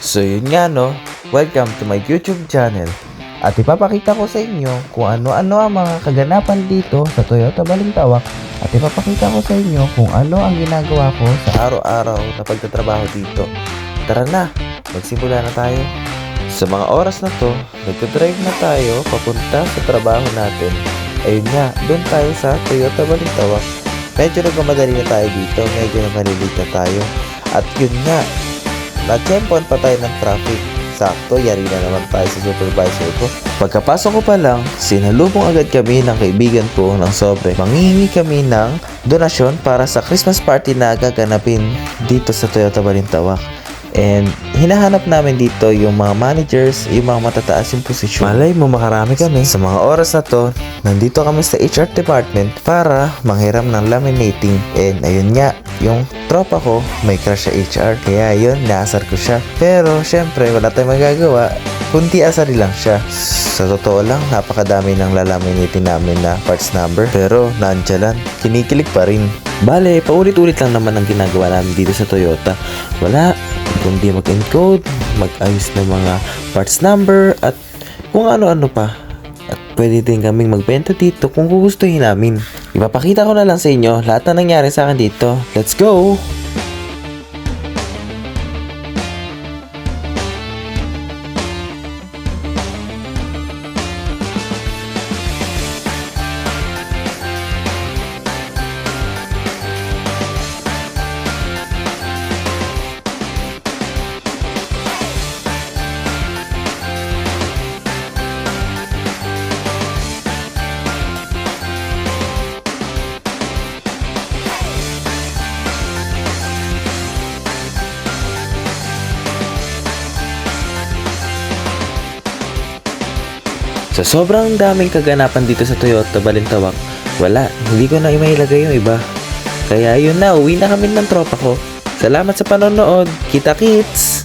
So yun nga no, welcome to my YouTube channel. At ipapakita ko sa inyo kung ano-ano ang mga kaganapan dito sa Toyota Balintawak. At ipapakita ko sa inyo kung ano ang ginagawa ko sa araw-araw na pagtatrabaho dito. Tara na, magsimula na tayo. Sa mga oras na to, nagdadrive na tayo papunta sa trabaho natin. Ayun nga, doon tayo sa Toyota Balintawak. Medyo nagmamadali na tayo dito, medyo namalilate na tayo. At yun nga, nagtempon pa tayo ng traffic. Sakto, yari na naman tayo sa supervisor ko. Pagkapasok ko pa lang, sinalubong agad kami ng kaibigan ko ng sobre. Manghihingi kami ng donasyon para sa Christmas party na gaganapin dito sa Toyota Balintawak. And hinahanap namin dito yung mga managers, yung mga matataas yung posisyon. Malay mo makarami kami. Sa mga oras na to, nandito kami sa HR department para manghiram ng laminating. And ayun nga, yung tropa ko may crush sa HR. Kaya yun, naasar ko siya. Pero syempre, wala tayong magagawa. Kunti asari lang siya. Sa totoo lang, napakadami ng lalaminating namin na parts number. Pero nandyan lang, kinikilig pa rin. Bale, paulit-ulit lang naman ang ginagawa namin dito sa Toyota. Wala, kundi mag-encode, mag-ayos ng mga parts number, at kung ano-ano pa. At pwede din kaming magbenta dito kung gugustuhin namin. Ipapakita ko na lang sa inyo lahat na nangyari sa akin dito. Let's go! Sa sobrang daming kaganapan dito sa Toyota Balintawak, wala, hindi ko na mailagay yung iba. Kaya yun na, uwi na kami ng tropa ko. Salamat sa panonood. Kita-kits!